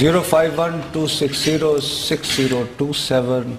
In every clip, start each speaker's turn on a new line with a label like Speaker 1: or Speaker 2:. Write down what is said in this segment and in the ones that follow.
Speaker 1: 05126060227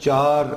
Speaker 1: 4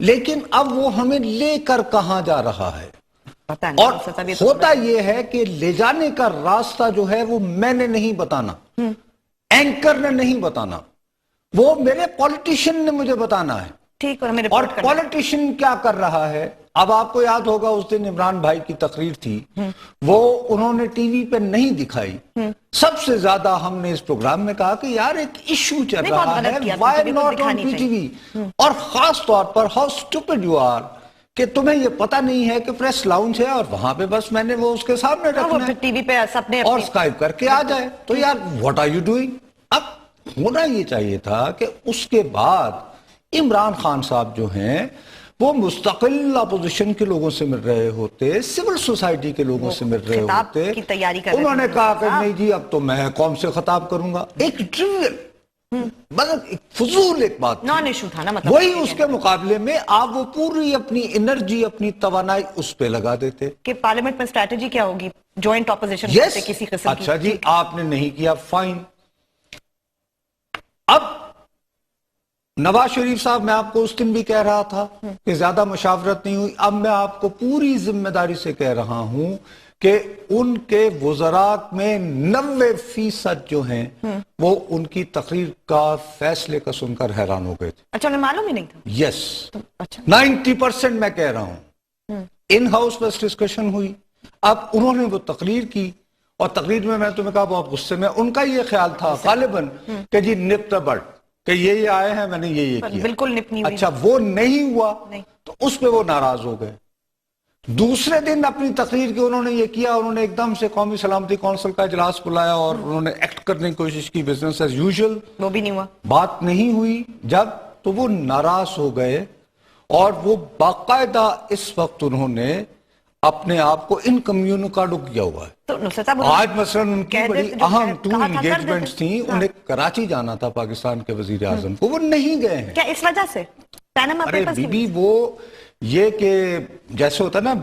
Speaker 1: لیکن اب وہ ہمیں لے کر کہاں جا رہا ہے؟ اور ہوتا یہ ہے کہ لے جانے کا راستہ جو ہے وہ میں نے نہیں بتانا، اینکر نے نہیں بتانا، وہ میرے پولیٹیشین نے مجھے بتانا ہے۔ اور پولیٹیشین کیا کر رہا ہے؟ اب آپ کو یاد ہوگا اس دن عمران بھائی کی تقریر تھی، وہ انہوں نے ٹی وی پہ نہیں دکھائی۔ سب سے زیادہ ہم نے اس پروگرام میں کہا کہ یار ایک ایشو چل رہا ہے، why not on P T V, اور خاص طور پر ہاؤ اسٹوپڈ یو آر کہ تمہیں یہ پتہ نہیں ہے کہ پریس لاؤنج ہے اور وہاں پہ بس میں نے وہ اس کے سامنے رکھنا ہے
Speaker 2: ٹی وی پہ
Speaker 1: اور سکائپ کر کے آ جائے۔ تو یار واٹ آر یو ڈوئنگ؟ اب ہونا یہ چاہیے تھا کہ اس کے بعد عمران خان صاحب جو ہیں وہ مستقل اپوزیشن کے لوگوں سے مل رہے ہوتے، سول سوسائٹی کے لوگوں سے مل رہے ہوتے، انہوں نے کہا کہ نہیں جی اب تو میں قوم سے خطاب کروں گا۔ ایک ٹریول مطلب فضول ایک بات
Speaker 2: نان ایشو تھا نا، مطلب
Speaker 1: وہی اس کے مقابلے میں آپ وہ پوری اپنی انرجی اپنی توانائی اس پہ لگا دیتے
Speaker 2: کہ پارلیمنٹ میں اسٹریٹجی کیا ہوگی، جوائنٹ اپوزیشن کسی قسم کی۔
Speaker 1: اچھا جی آپ نے نہیں کیا، فائن۔ اب نواز شریف صاحب، میں آپ کو اس دن بھی کہہ رہا تھا کہ زیادہ مشاورت نہیں ہوئی، اب میں آپ کو پوری ذمہ داری سے کہہ رہا ہوں کہ ان کے وزراء میں 90% جو ہیں وہ ان کی تقریر کا فیصلے کا سن کر حیران ہو گئے تھے۔
Speaker 2: اچھا انہیں معلوم ہی نہیں تھا؟
Speaker 1: یس 90% میں کہہ رہا ہوں۔ ان ہاؤس بس ڈسکشن ہوئی، اب انہوں نے وہ تقریر کی اور تقریر میں میں تمہیں کہا بہت غصے میں، ان کا یہ خیال تھا غالباً کہ جی نپ بٹ کہ یہ آئے ہیں میں نے یہ کیا،
Speaker 2: بالکل نپ نہیں ہوئی۔
Speaker 1: اچھا وہ نہیں ہوا تو اس پہ وہ ناراض ہو گئے۔ دوسرے دن اپنی تقریر کے انہوں نے یہ کیا، انہوں نے ایک دم سے قومی سلامتی کونسل کا اجلاس بلایا اور انہوں نے ایکٹ کرنے کی کوشش کی بزنس ایز یوزول،
Speaker 2: وہ بھی نہیں ہوا، بات
Speaker 1: نہیں ہوئی۔ جب تو وہ ناراض ہو گئے اور وہ باقاعدہ اس وقت انہوں نے اپنے آپ کو انکمیونیکیبل کیا ہوا ہے۔ آج مثلا ان کی بڑی اہم 2 انگیجمنٹس تھیں، انہیں کراچی جانا تھا پاکستان کے وزیر اعظم کو، وہ نہیں گئے ہیں۔
Speaker 2: کیا اس وجہ سے؟
Speaker 1: ارے بی بی وہ یہ کہ جیسے ہوتا ہے نا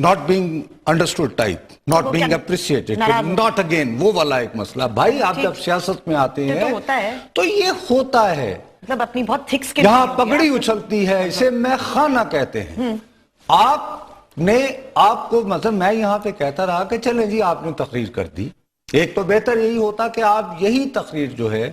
Speaker 1: not being understood type, not being appreciated, not again، وہ والا ایک مسئلہ۔ بھائی آپ جب سیاست میں آتے ہیں تو یہ ہوتا ہے،
Speaker 2: مطلب اپنی بہت تھک سکن
Speaker 1: یہاں پگڑی اچھلتی ہے، اسے میں خانہ کہتے ہیں۔ آپ کو مطلب میں یہاں پہ کہتا رہا کہ چلیں جی آپ نے تقریر کر دی، ایک تو بہتر یہی ہوتا کہ آپ یہی تقریر جو ہے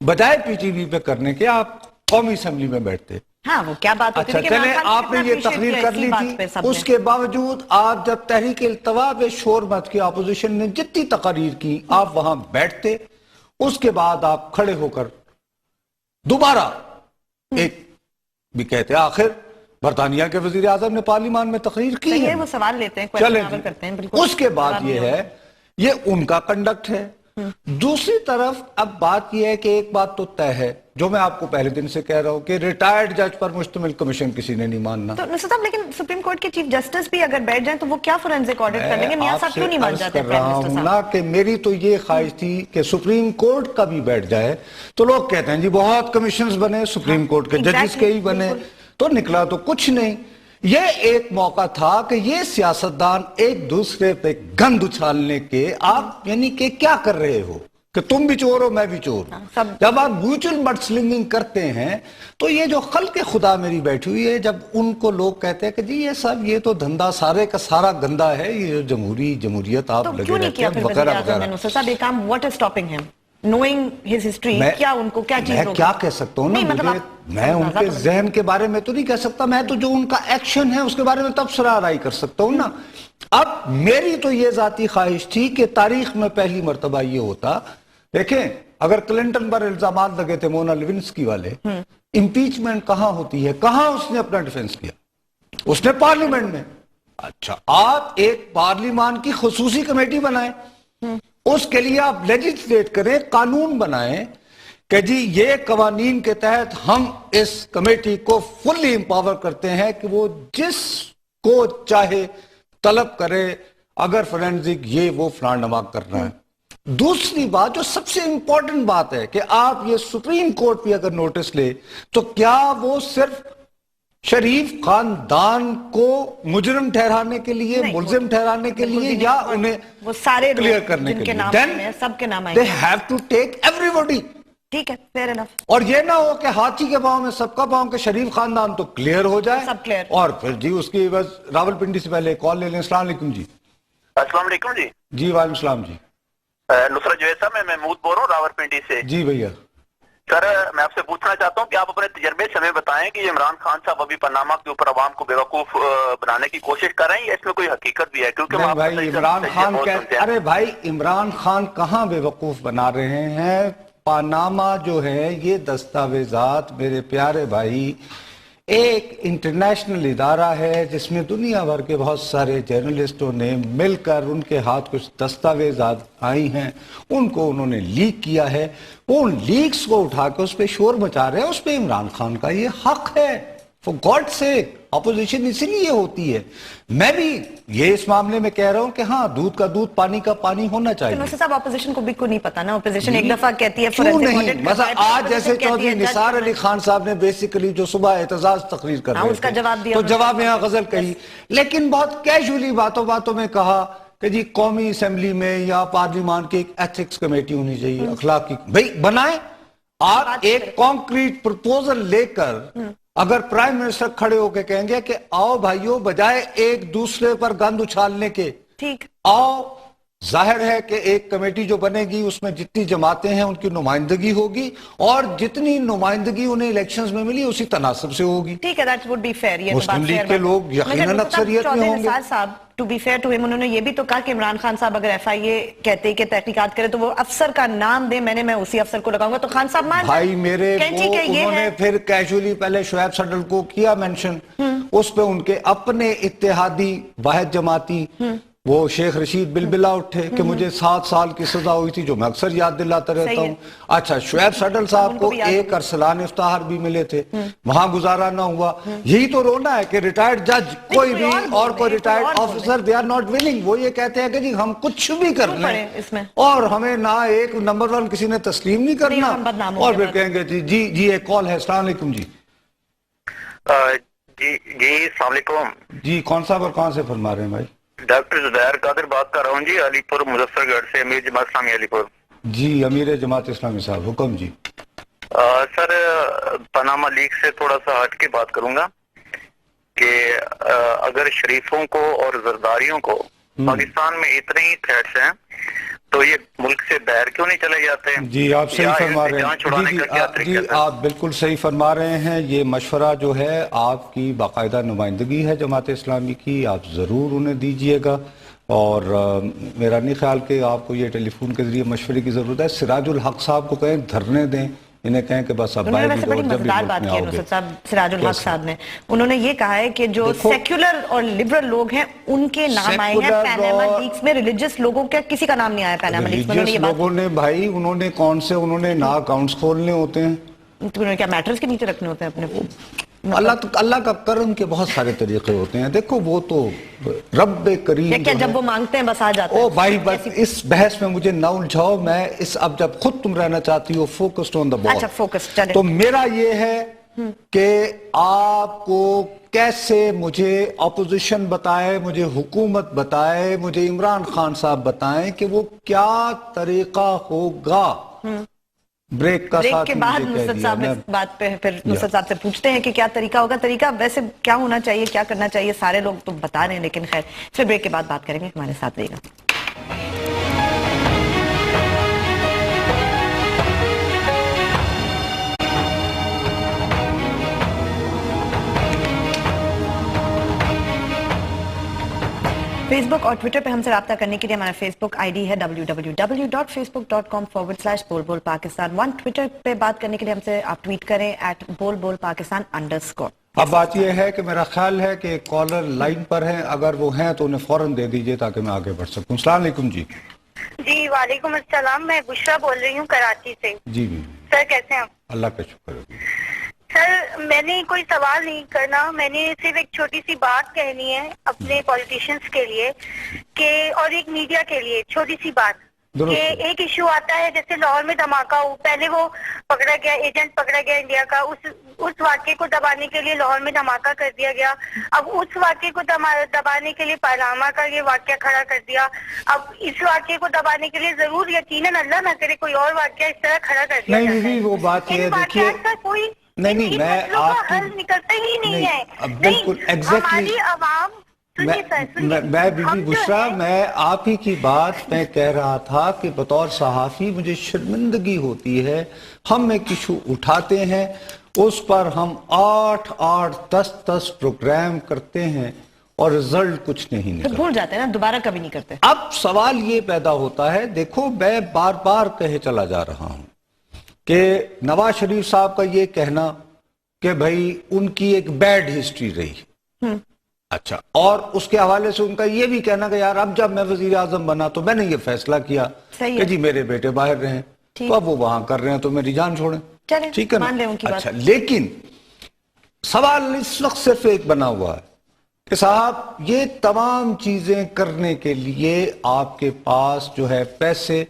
Speaker 1: بجائے پی ٹی وی پہ کرنے کے آپ قومی اسمبلی میں بیٹھتے۔
Speaker 2: ہاں وہ کیا بات ہوتی ہے کہ
Speaker 1: چلیں آپ نے یہ تقریر کر لی تھی، اس کے باوجود آپ جب تحریک التوا پہ شور مچ کے اپوزیشن نے جتنی تقاریر کی آپ وہاں بیٹھتے، اس کے بعد آپ کھڑے ہو کر دوبارہ ایک بھی کہتے آخر برطانیہ کے وزیر اعظم نے پارلیمان میں تقریر کی ہے،
Speaker 2: وہ سوال لیتے ہیں،
Speaker 1: چلیں اس کے بعد یہ ہے، یہ ان کا کنڈکٹ ہے۔ دوسری طرف اب بات یہ ہے کہ ایک بات تو طے ہے جو میں آپ کو پہلے دن سے کہہ رہا ہوں کہ ریٹائرڈ جج پر مشتمل کمیشن کسی نے نہیں ماننا۔
Speaker 2: تو نصر صاحب لیکن سپریم کورٹ کے چیف جسٹس بھی اگر بیٹھ جائیں تو وہ کیا فورنزک آڈٹ کر لیں گے؟ میاں صاحب کیوں نہیں مان جاتے پرائم منسٹر صاحب؟
Speaker 1: کہ میری تو یہ خواہش تھی کہ سپریم کورٹ کا بھی بیٹھ جائے، تو لوگ کہتے ہیں جی بہت کمیشنز بنے، سپریم کورٹ کے ججز کے ہی بنے، تو نکلا تو کچھ نہیں۔ یہ ایک موقع تھا کہ یہ سیاستدان ایک دوسرے پہ گند اچھالنے کے آپ یعنی کہ کیا کر رہے ہو کہ تم بھی چور ہو میں بھی چور ہوں۔ جب آپ میوچل مڈ سلنگنگ کرتے ہیں تو یہ جو خلق خدا میری بیٹھی ہوئی ہے، جب ان کو لوگ کہتے ہیں کہ جی یہ سب یہ تو دھندا سارے کا سارا گندا ہے، یہ جمہوریت آپ لگے رہتے ہیں وغیرہ وغیرہ۔
Speaker 2: نصر صاحب ایک کام واٹ از سٹاپنگ ہم knowing his history، کیا ان کو کیا چیز
Speaker 1: میں کیا کہہ سکتا ہوں نا، میں ان کے ذہن کے بارے میں تو نہیں کہہ سکتا، میں تو جو ان کا ایکشن ہے اس کے بارے میں تبصرہ آرائی کر سکتا ہوں نا۔ اب میری تو یہ ذاتی خواہش تھی کہ تاریخ میں پہلی مرتبہ یہ ہوتا، دیکھیں اگر کلنٹن پر الزامات لگے تھے مونا لیونسکی والے، امپیچمنٹ کہاں ہوتی ہے، کہاں اس نے اپنا ڈیفنس کیا؟ اس نے پارلیمنٹ میں۔ اچھا آپ ایک پارلیمان کی خصوصی کمیٹی بنائیں، اس کے لیے آپ لیجسلیٹ کریں، قانون بنائیں کہ جی یہ قوانین کے تحت ہم اس کمیٹی کو فلی امپاور کرتے ہیں کہ وہ جس کو چاہے طلب کرے، اگر فورینزک یہ وہ فلان نواق کرنا ہے۔ دوسری بات جو سب سے امپورٹنٹ بات ہے کہ آپ یہ سپریم کورٹ بھی اگر نوٹس لے تو کیا وہ صرف شریف خاندان کو مجرم ٹھہرانے کے لیے، ملزم ٹھہرانے کے لیے، یا انہیں
Speaker 2: وہ سارے
Speaker 1: کلیئر کرنے کے لیے؟
Speaker 2: سب کے نام آئیں
Speaker 1: they have to take everybody۔
Speaker 2: ٹھیک ہے, فیئر انف.
Speaker 1: اور یہ نہ ہو کہ ہاتھی کے پاؤں میں سب کا پاؤں, کے شریف خاندان تو کلیئر ہو جائے
Speaker 2: سب کلیئر,
Speaker 1: اور پھر جی اس کی بس راول پنڈی سے پہلے کال لے لیں. السلام علیکم جی.
Speaker 3: السلام علیکم جی.
Speaker 1: جی وعلیکم السلام جی.
Speaker 3: نصرت جوید صاحب, میں محمود بول رہا ہوں راول پنڈی سے.
Speaker 1: جی بھیا.
Speaker 3: سر میں آپ سے پوچھنا چاہتا ہوں کہ آپ اپنے تجربے سے ہمیں بتائیں کہ عمران خان صاحب ابھی پاناما کے اوپر عوام کو بیوقوف بنانے کی کوشش کر رہے ہیں یا اس میں کوئی حقیقت بھی ہے؟ کیونکہ
Speaker 1: نہیں بھائی, عمران خان ارے بھائی عمران خان کہاں بیوقوف بنا رہے ہیں. پاناما جو ہے یہ دستاویزات میرے پیارے بھائی ایک انٹرنیشنل ادارہ ہے جس میں دنیا بھر کے بہت سارے جرنلسٹوں نے مل کر ان کے ہاتھ کچھ دستاویزات آئی ہیں, ان کو انہوں نے لیک کیا ہے. وہ ان لیکس کو اٹھا کے اس پہ شور مچا رہے ہیں. اس پہ عمران خان کا یہ حق ہے. فور گاڈ سیک, اپوزیشن اسی لیے ہوتی ہے. میں بھی یہ اس معاملے میں کہہ رہا ہوں کہ ہاں دودھ کا دودھ پانی کا پانی ہونا چاہیے.
Speaker 2: نصرت صاحب اپوزیشن کو بھی کو نہیں پتا نا, اپوزیشن ایک دفعہ کہتی ہے
Speaker 1: کیوں نہیں. مثلا آج جیسے چودھری نثار علی خان صاحب نے بیسیکلی جو صبح اعتزاز تقریر کر رہے تھے تو جواب میں غزل کہی, لیکن بہت کیجولی باتوں میں کہا کہ جی قومی اسمبلی میں یا پارلیمان کی ایک ایتھکس کمیٹی ہونی چاہیے, اخلاقی. بھئی بنائیں. آپ ایک کانکریٹ پرپوزل لے کر اگر پرائم منسٹر کھڑے ہو کے کہیں گے کہ آؤ بھائیو بجائے ایک دوسرے پر گند اچھالنے کے,
Speaker 2: ٹھیک
Speaker 1: آؤ, ظاہر ہے کہ ایک کمیٹی جو بنے گی اس میں جتنی جماعتیں ہیں ان کی نمائندگی ہوگی اور جتنی نمائندگی انہیں الیکشنز میں ملی اسی تناسب سے ہوگی.
Speaker 2: ٹھیک ہے, that would be fair. یہ
Speaker 1: مسلم لیگ کے لوگ یقیناً اکثریت میں ہوں گے.
Speaker 2: صاحب to be fair to him انہوں نے یہ بھی تو کہا کہ عمران خان صاحب اگر ایف آئی اے کہتے کہ تحقیقات کرے تو وہ افسر کا نام دے, میں اسی افسر کو لگاؤں گا. تو خان صاحب مان
Speaker 1: بھائی میرے انہوں نے پھر کیجولی پہلے شعیب سڈل کو کیا مینشن, اس پہ ان کے اپنے اتحادی واحد جماعتی وہ شیخ رشید بلبلا اٹھے کہ مجھے 7 سال کی سزا ہوئی تھی, جو میں اکثر یاد دلاتا رہتا ہوں. اچھا, شعیب سڈل صاحب کو ایک ارسلان افتخار بھی ملے تھے, وہاں گزارا نہ ہوا. یہی تو رونا ہے کہ ریٹائرڈ جج کوئی بھی اور کوئی retired officer they are not winning. وہ یہ کہتے ہیں کہ جی ہم کچھ بھی کر لیں اور ہمیں نہ ایک نمبر 1 کسی نے تسلیم نہیں کرنا, اور پھر کہیں گے جی ایک کال ہے. السلام علیکم جی.
Speaker 3: جی السلام علیکم
Speaker 1: جی. کون صاحب اور کہاں سے فرما رہے ہیں بھائی؟
Speaker 3: ڈاکٹر زبیر قادر بات کر رہا ہوں جی, علی پور مظفر گڑھ سے, امیر جماعت اسلامی علی پور.
Speaker 1: جی امیر جماعت اسلامی صاحب, حکم جی.
Speaker 3: سر پاناما لیک سے تھوڑا سا ہٹ کے بات کروں گا کہ اگر شریفوں کو اور زرداریوں کو پاکستان میں اتنے ہی تھریٹس ہیں تو یہ ملک سے باہر کیوں نہیں چلے جاتے ہیں؟
Speaker 1: جی آپ صحیح فرما رہے ہیں. جی آپ بالکل صحیح فرما رہے ہیں. یہ مشورہ جو ہے آپ کی باقاعدہ نمائندگی ہے جماعت اسلامی کی, آپ ضرور انہیں دیجئے گا. اور میرا نہیں خیال کہ آپ کو یہ ٹیلی فون کے ذریعے مشورے کی ضرورت ہے. سراج الحق صاحب کو کہیں دھرنے دیں, انہیں کہیں کہ بس اب باہر بھی دو جب بھی ملک میں آؤ گے.
Speaker 2: سراج الحق صاحب نے انہوں نے یہ کہا ہے کہ جو سیکولر اور لبرل لوگ ہیں ان کے نام آئے ہیں پاناما لیکس میں, ریلیجس لوگوں کا کسی کا نام نہیں آیا پاناما لیکس میں.
Speaker 1: ریلیجس لوگوں نے بھائی انہوں نے کون سے, انہوں نے نا اکاؤنٹس کھولنے ہوتے ہیں,
Speaker 2: انہوں نے کیا میٹرز کے نیچے رکھنے ہوتے ہیں اپنے.
Speaker 1: اللہ کا کرم کے بہت سارے طریقے ہوتے ہیں. دیکھو وہ تو رب کریم
Speaker 2: کیا جب وہ مانگتے ہیں بس آ جاتے ہیں.
Speaker 1: او بھائی بس اس بحث میں مجھے نہ الجھاؤ. میں اس اب جب خود تم رہنا چاہتی ہو فوکسڈ آن دا بال.
Speaker 2: اچھا فوکس چلے.
Speaker 1: تو میرا یہ ہے کہ آپ کو کیسے مجھے اپوزیشن بتائے, مجھے حکومت بتائے, مجھے عمران خان صاحب بتائیں کہ وہ کیا طریقہ ہوگا. بریک کے بعد
Speaker 2: نصرت صاحب اس بات پہ پھر نصرت صاحب سے پوچھتے ہیں کہ کیا طریقہ ہوگا. طریقہ ویسے کیا ہونا چاہیے, کیا کرنا چاہیے, سارے لوگ تو بتا رہے ہیں, لیکن خیر پھر بریک کے بعد بات کریں گے. ہمارے ساتھ رہیے گا. فیس بک اور ٹویٹر پہ ہم سے رابطہ کرنے کے لیے ہمارا فیس بک آئی ڈی ہے www.facebook.com/بول-بول-پاکستان 1. ٹویٹر پہ بات کرنے کے لیے ہم سے آپ ٹویٹ کریں @بول-بول-پاکستان_.
Speaker 1: اب بات یہ ہے کہ میرا خیال ہے کہ کالر لائن پر ہیں, اگر وہ ہیں تو انہیں فوراً دے دیجئے تاکہ میں آگے بڑھ سکوں. السلام علیکم جی.
Speaker 4: جی وعلیکم السلام, میں بشرا بول رہی ہوں کراچی سے.
Speaker 1: جی
Speaker 4: سر کیسے ہیں آپ؟
Speaker 1: اللہ کا شکر ہے.
Speaker 4: سر میں نے کوئی سوال نہیں کرنا, میں نے صرف ایک چھوٹی سی بات کہنی ہے اپنے پولیٹیشنز کے لیے کہ اور ایک میڈیا کے لیے چھوٹی سی بات کہ ایک ایشو آتا ہے جیسے لاہور میں دھماکہ ہو، پہلے وہ پکڑا گیا، ایجنٹ پکڑا گیا انڈیا کا، اس واقعے کو دبانے کے لیے لاہور میں دھماکہ کر دیا گیا، اب اس واقعے کو دبانے کے لیے پاناما کا یہ واقعہ کھڑا کر دیا، اب اس واقعے کو دبانے کے لیے ضرور یقیناً اللہ نہ کرے کوئی اور واقعہ اس طرح کھڑا کر دیا جاتا ہے۔
Speaker 1: وہ بات یہ دیکھیے،
Speaker 4: کوئی
Speaker 1: نہیں میں آپ
Speaker 4: حل نکلتا ہی نہیں ہے،
Speaker 1: بالکل
Speaker 4: ہماری عوام
Speaker 1: میں بی بی بشرا، میں آپ ہی کی بات میں کہہ رہا تھا کہ بطور صحافی مجھے شرمندگی ہوتی ہے، ہم ایک ایشو اٹھاتے ہیں، اس پر ہم 8-10 پروگرام کرتے ہیں اور رزلٹ کچھ نہیں نکلتا،
Speaker 2: بھول جاتے ہیں نا، دوبارہ کبھی نہیں کرتے۔
Speaker 1: اب سوال یہ پیدا ہوتا ہے، دیکھو میں بار بار کہے چلا جا رہا ہوں کہ نواز شریف صاحب کا یہ کہنا کہ بھائی ان کی ایک بیڈ ہسٹری رہی، اچھا، اور اس کے حوالے سے ان کا یہ بھی کہنا کہ یار اب جب میں وزیر اعظم بنا تو میں نے یہ فیصلہ کیا کہ جی میرے بیٹے باہر رہیں، تو اب وہ وہاں کر رہے ہیں تو میری جان چھوڑیں، ٹھیک ہے نا؟ اچھا، لیکن سوال اس وقت صرف ایک بنا ہوا ہے کہ صاحب یہ تمام چیزیں کرنے کے لیے آپ کے پاس جو ہے پیسے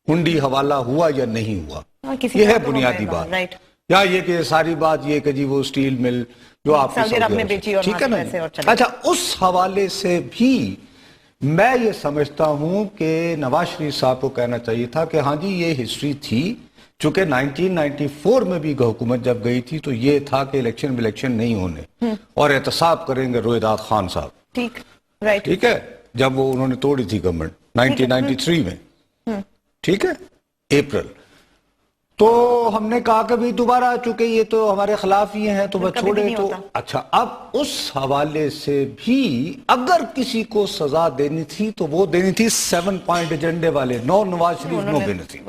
Speaker 1: ہنڈی حوالہ ہوا یا نہیں ہوا، یہ ہے بنیادی بات، یا یہ کہ ساری بات یہ کہ جی وہ سٹیل مل جو آپ نے بیچی، ٹھیک ہے نا؟ اچھا، اس حوالے سے بھی میں یہ سمجھتا ہوں کہ نواز شریف صاحب کو کہنا چاہیے تھا کہ ہاں جی یہ ہسٹری تھی، چونکہ 1994 میں بھی حکومت جب گئی تھی تو یہ تھا کہ الیکشن نہیں ہونے اور احتساب کریں گے رویداد خان صاحب، ٹھیک ہے، جب وہ انہوں نے توڑی تھی گورنمنٹ 1993 میں، ٹھیک ہے، اپریل، تو ہم نے کہا کہ بھی دوبارہ چونکہ یہ تو ہمارے خلاف ہی ہیں تو بس چھوڑے تو اچھا، اب اس حوالے سے بھی اگر کسی کو سزا دینی تھی تو وہ دینی تھی 7 پوائنٹ ایجنڈے والے، نو نواز شریف نو دینی تھی،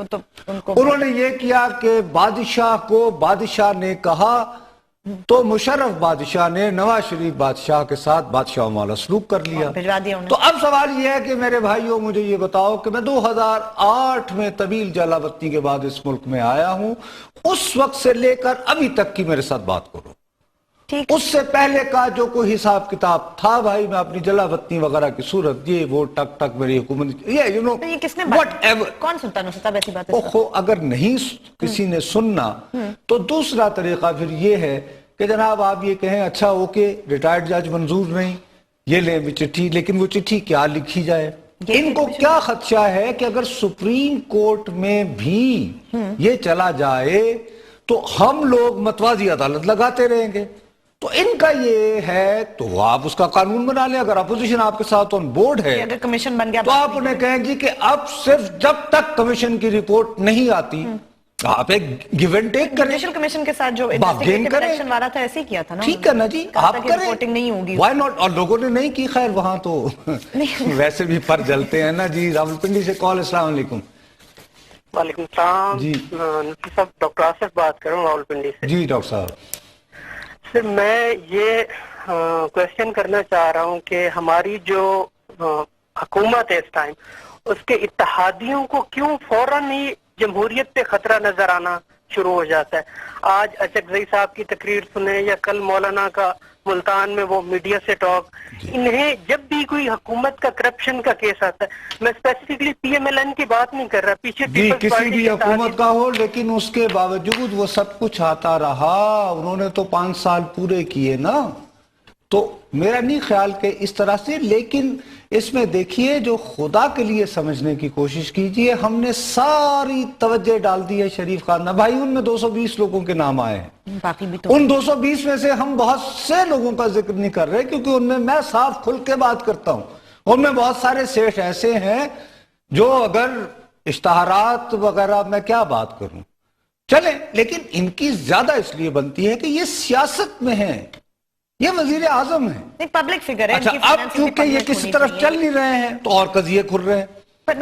Speaker 1: انہوں نے یہ کیا کہ بادشاہ کو بادشاہ نے کہا تو مشرف بادشاہ نے نواز شریف بادشاہ کے ساتھ بادشاہ والا سلوک کر لیا، تو اب سوال یہ ہے کہ میرے بھائیوں مجھے یہ بتاؤ کہ میں 2008 میں طویل جلاوطنی کے بعد اس ملک میں آیا ہوں، اس وقت سے لے کر ابھی تک کی میرے ساتھ بات کرو، اس سے پہلے کا جو کوئی حساب کتاب تھا بھائی میں اپنی جلاوطنی وغیرہ کی صورت یہ وہ ٹک ٹک میری حکومت
Speaker 2: یہ کس نے کون سنتا ہے ایسی بات؟
Speaker 1: اگر نہیں کسی نے سننا تو دوسرا طریقہ پھر یہ ہے کہ جناب آپ یہ کہیں اچھا اوکے ریٹائرڈ جج منظور نہیں، یہ لیں وہ چٹھی، لیکن وہ چٹھی کیا لکھی جائے؟ ان کو کیا خدشہ ہے کہ اگر سپریم کورٹ میں بھی یہ چلا جائے تو ہم لوگ متوازی عدالت لگاتے رہیں گے، تو ان کا یہ ہے تو آپ اس کا قانون بنا لیں، اگر اپوزیشن آپ کے ساتھ آن بورڈ ہے
Speaker 2: اگر کمیشن بن گیا
Speaker 1: تو آپ انہیں کہیں گی کہ اب صرف جب تک کمیشن کی رپورٹ نہیں آتی آپ ایک گیو اینڈ ٹیک کریں،
Speaker 2: کمیشن کے ساتھ جو انویسٹیگیٹو ایکشن والا تھا ایسے ہی کیا تھا نا،
Speaker 1: ٹھیک ہے نا جی، آپ کریں،
Speaker 2: رپورٹنگ نہیں ہوگی،
Speaker 1: وائی ناٹ، اور لوگوں نے نہیں کی، خیر وہاں تو ویسے بھی پر جلتے ہیں نا جی۔ راولپنڈی سے کال، السلام علیکم۔
Speaker 5: وعلیکم السلام جی، صاحب ڈاکٹر آصف بات کر رہا ہوں راولپنڈی سے۔
Speaker 1: جی ڈاکٹر صاحب،
Speaker 5: سر میں یہ کوشچن کرنا چاہ رہا ہوں کہ ہماری جو حکومت ہے اس ٹائم، اس کے اتحادیوں کو کیوں فوراً ہی جمہوریت پہ خطرہ نظر آنا شروع ہو جاتا ہے؟ آج اچکزئی صاحب کی تقریر سنیں یا کل مولانا کا ملتان میں وہ میڈیا سے ٹاک، انہیں جب بھی کوئی حکومت کا کرپشن کا کیس آتا ہے، میں specifically P M L N کی بات نہیں کر رہا، پیچھے
Speaker 1: کسی بھی حکومت کا ہو، لیکن اس کے باوجود وہ سب کچھ آتا رہا، انہوں نے تو 5 سال پورے کیے نا، تو میرا نہیں خیال کہ اس طرح سے، لیکن اس میں دیکھیے جو خدا کے لیے سمجھنے کی کوشش کیجئے، ہم نے ساری توجہ ڈال دی ہے شریف خان، بھائی ان میں 220 لوگوں کے نام آئے ہیں،
Speaker 2: باقی بھی تو
Speaker 1: ان 220 میں سے ہم بہت سے لوگوں کا ذکر نہیں کر رہے کیونکہ ان میں میں صاف کھل کے بات کرتا ہوں، ان میں بہت سارے سیٹ ایسے ہیں جو اگر اشتہارات وغیرہ میں کیا بات کروں چلیں، لیکن ان کی زیادہ اس لیے بنتی ہے کہ یہ سیاست میں ہیں، یہ وزیر اعظم ہیں،
Speaker 2: ایک پبلک فگر ہے،
Speaker 1: اچھا اب چونکہ یہ کسی طرف چل نہیں رہے ہیں تو اور قضیے کھل رہے ہیں،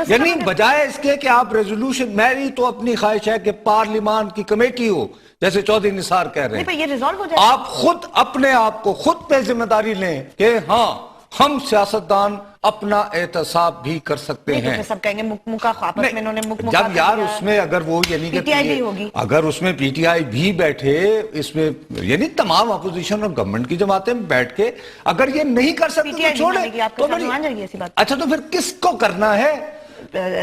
Speaker 1: یعنی بجائے اس کے کہ آپ ریزولوشن، میری تو اپنی خواہش ہے کہ پارلیمان کی کمیٹی ہو جیسے چودھری نثار کہہ رہے ہیں، آپ خود اپنے آپ کو خود پہ ذمہ داری لیں کہ ہاں ہم سیاستدان اپنا احتساب بھی کر سکتے ہیں،
Speaker 2: سب کہیں گے
Speaker 1: جب یار اس میں اگر وہ یعنی کہ اگر اس میں پی ٹی آئی بھی بیٹھے، اس میں یعنی تمام اپوزیشن اور گورنمنٹ کی جماعتیں بیٹھ کے اگر یہ نہیں کر سکتے تو چھوڑیں، اچھا تو پھر کس کو کرنا ہے؟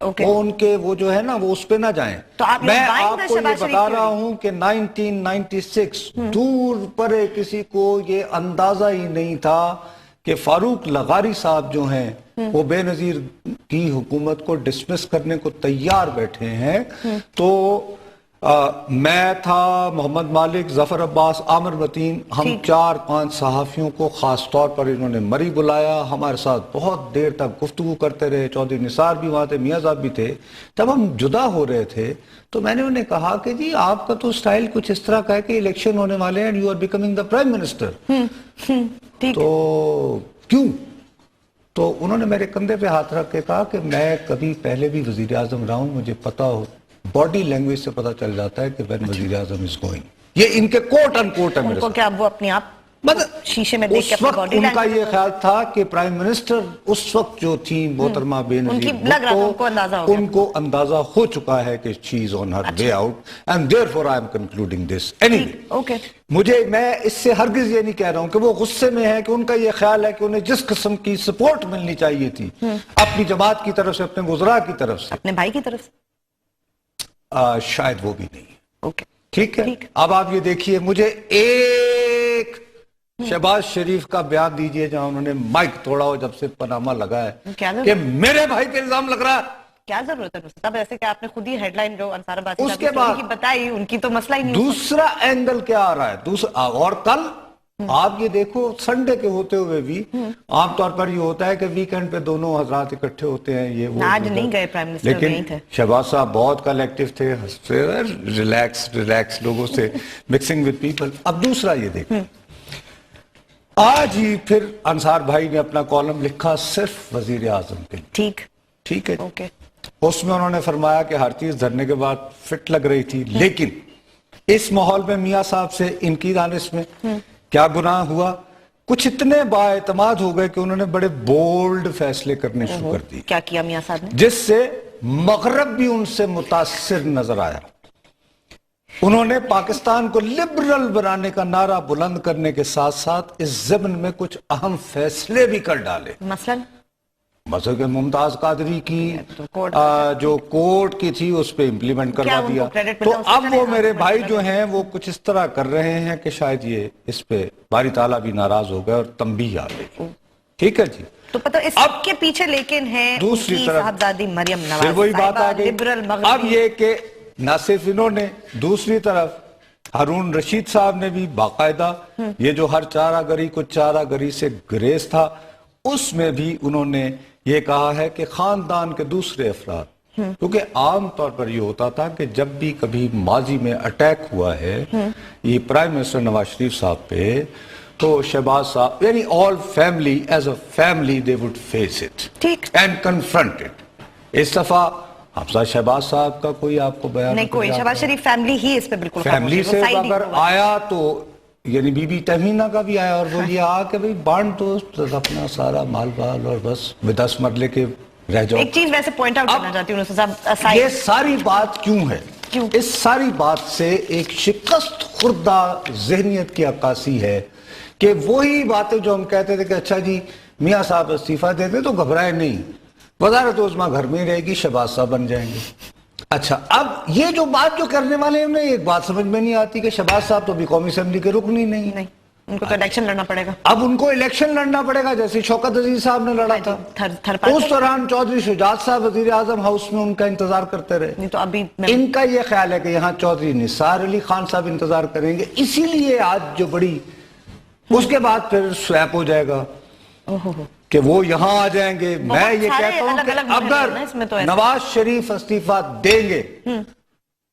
Speaker 1: وہ ان کے وہ جو ہے نا وہ اس پہ نہ جائیں. میں آپ کو یہ بتا رہا ہوں کہ 1996 دور پرے کسی کو یہ اندازہ ہی نہیں تھا کہ فاروق لغاری صاحب جو ہیں وہ بے نظیر کی حکومت کو ڈسمس کرنے کو تیار بیٹھے ہیں. تو میں تھا، محمد مالک، ظفر عباس، عامر متین، ہم 4-5 صحافیوں کو خاص طور پر انہوں نے مری بلایا، ہمارے ساتھ بہت دیر تک گفتگو کرتے رہے. چودھری نثار بھی وہاں تھے، میاں صاحب بھی تھے. جب ہم جدا ہو رہے تھے تو میں نے انہیں کہا کہ جی آپ کا تو سٹائل کچھ اس طرح کا ہے کہ الیکشن ہونے والے ہیں، you are becoming the prime minister. تو کیوں؟ تو انہوں نے میرے کندھے پہ ہاتھ رکھ کے کہا کہ میں کبھی پہلے بھی وزیر اعظم رہا ہوں، مجھے پتا ہو، باڈی لینگویج سے پتا چل جاتا ہے کہ when وزیر اعظم is going. یہ ان کے کوٹ ان کوٹ ہے میرے ساتھ.
Speaker 2: کیا وہ اپنے آپ شیشے میں دیکھ کے
Speaker 1: اس وقت ان کا یہ خیال تھا کہ پرائم منسٹر اس وقت جو تھی محترمہ بے نظیر ان کو اندازہ ہو چکا ہے کہ she is on her way out and therefore I am concluding this. Anyway, میں اس سے ہرگز یہ نہیں کہہ رہا ہوں کہ وہ غصے میں ہے کہ ان کا یہ خیال ہے کہ انہیں جس قسم کی سپورٹ ملنی چاہیے تھی اپنی جماعت کی طرف سے، اپنے وزراء کی طرف سے،
Speaker 2: اپنے بھائی کی طرف سے،
Speaker 1: شاید وہ بھی نہیں. ٹھیک ہے. اب آپ یہ دیکھیے، مجھے ایک شہباز شریف کا بیان دیجئے جہاں انہوں نے مائک توڑا ہو جب سے پاناما لگا ہے کہ میرے بھائی پہ الزام لگ رہا ہے.
Speaker 2: کیا ضرورت ہے صاحب؟ ایسے کہ آپ نے خود ہی ہیڈ لائن جو انصار عباسی کی بتائی، ان کی تو مسئلہ ہی نہیں.
Speaker 1: دوسرا اینگل کیا آ رہا ہے اور کل آپ یہ دیکھو سنڈے کے ہوتے ہوئے بھی عام طور پر یہ ہوتا ہے کہ ویکنڈ پہ دونوں حضرات اکٹھے ہوتے ہیں. یہ وہ
Speaker 2: آج نہیں گئے پرائم منسٹر،
Speaker 1: لیکن شہباز صاحب بہت کلیکٹیو تھے، ریلیکس لوگوں سے مکسنگ ود پیپل. اب دوسرا یہ دیکھیں، آج ہی پھر انصار بھائی نے اپنا کالم لکھا صرف وزیر اعظم کے لیے. ٹھیک ہے. اس میں انہوں نے فرمایا کہ ہر چیز دھرنے کے بعد فٹ لگ رہی تھی، لیکن اس ماحول میں میاں صاحب سے ان کی دانش میں کیا گناہ ہوا؟ کچھ اتنے بااعتماد ہو گئے کہ انہوں نے بڑے بولڈ فیصلے کرنے شروع کر دیے.
Speaker 2: کیا کیا میاں صاحب نے؟
Speaker 1: جس سے مغرب بھی ان سے متاثر نظر آیا. انہوں نے پاکستان کو لبرل بنانے کا نعرہ بلند کرنے کے ساتھ ساتھ اس ضمن میں کچھ اہم فیصلے بھی کر ڈالے. مثلا کہ ممتاز قادری کی جو کورٹ کی تھی اس پہ امپلیمنٹ کروا دیا. تو اب وہ میرے بھائی جو ہیں وہ کچھ اس طرح کر رہے ہیں کہ شاید یہ اس پہ باری تعالیٰ بھی ناراض ہو گئے اور تنبیہ آ گئی. ٹھیک ہے جی.
Speaker 2: تو پتہ اس کے پیچھے لیکن ہے
Speaker 1: دوسری طرف
Speaker 2: صاحبزادی مریم نواز.
Speaker 1: پھر وہی بات آ گئی. اب یہ کہ نہ صرف انہوں نے، دوسری طرف ہارون رشید صاحب نے بھی باقاعدہ یہ جو ہر چارہ گری کو چارہ گری سے گریز تھا، اس میں بھی انہوں نے یہ کہا ہے کہ خاندان کے دوسرے افراد، کیونکہ عام طور پر یہ ہوتا تھا کہ جب بھی کبھی ماضی میں اٹیک ہوا ہے یہ پرائم منسٹر نواز شریف صاحب پہ، تو شہباز صاحب یعنی all family as a family they would face it and confront it. اس دفعہ حفصہ شہباز صاحب کا کوئی آپ کو بیان
Speaker 2: نہیں، کوئی شہباز شریف فیملی ہی اس پہ بالکل
Speaker 1: فیملی سے اگر آیا تو یعنی بی بی تہمینہ کا بھی آیا اور وہ یہ آ کہ بھئی بانٹ دو اپنا سارا مال بال اور بس بدس مرلے کے رہ جاؤ.
Speaker 2: ایک چیز ویسے پوائنٹ آؤٹ کرنا چاہتی ہوں،
Speaker 1: یہ ساری بات کیوں ہے؟ اس ساری بات سے ایک شکست خوردہ ذہنیت کی عکاسی ہے کہ وہی باتیں جو ہم کہتے تھے کہ اچھا جی میاں صاحب استعفیٰ دیتے تو گھبرائے نہیں، وزارت عظمیٰ گھر میں رہے گی، شہباز صاحب بن جائیں گے. اچھا اب یہ جو بات جو کرنے والے ہیں انہیں ایک بات سمجھ میں نہیں آتی کہ شہباز صاحب تو بھی قومی اسمبلی کے رکن ہی نہیں،
Speaker 2: ان کو تو الیکشن لڑنا پڑے گا.
Speaker 1: اب ان کو الیکشن لڑنا پڑے گا جیسے شوکت عزیز صاحب نے لڑا تھا. اس دوران چودھری شجاعت صاحب وزیر اعظم ہاؤس میں ان کا انتظار کرتے رہے.
Speaker 2: تو ابھی
Speaker 1: ان کا یہ خیال ہے کہ یہاں چودھری نثار علی خان صاحب انتظار کریں گے، اسی لیے آج جو بڑی اس کے بعد پھر سویپ ہو جائے گا کہ وہ یہاں آ جائیں گے. میں یہ کہتا ہوں کہ اگر نواز شریف استعفیٰ دیں گے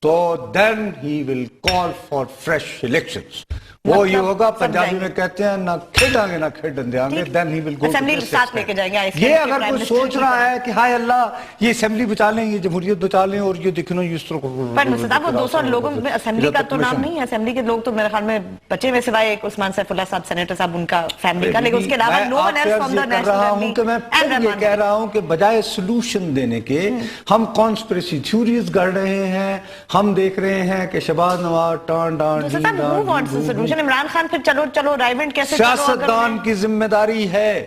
Speaker 1: تو then he will call for fresh elections. وہ یہ ہوگا، پنجابی میں کہتے ہیں نہ کھیڑاں گے نہ کھیڑن دیں گے. then he will go to
Speaker 2: assembly ساتھ لے کے جائیں گے.
Speaker 1: یہ اگر کوئی سوچ رہا ہے کہ ہائے اللہ یہ اسمبلی بچا لیں، یہ جمہوریت بچا لیں اور یہ دیکھنا اس طرح کو،
Speaker 2: پر صاحب وہ 200 لوگوں میں اسمبلی کا تو نام نہیں ہے. اسمبلی کے لوگ تو میرے خیال میں بچے میں سوائے ایک عثمان سیف اللہ صاحب سینیٹر صاحب ان کا فیملی کا، لیکن اس کے علاوہ no one else from the national assembly.
Speaker 1: میں یہ کہہ رہا ہوں کہ بجائے سلوشن دینے کے ہم کانسپریسی تھیوریز گڑھ رہے ہیں. ہم دیکھ رہے ہیں کہ شہباز نواز ٹان ڈان
Speaker 2: عمران خان پھر چلو رائیونٹ کیسے،
Speaker 1: سیاستدان کی ذمہ داری ہے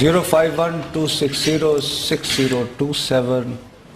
Speaker 1: 0512606027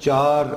Speaker 1: 4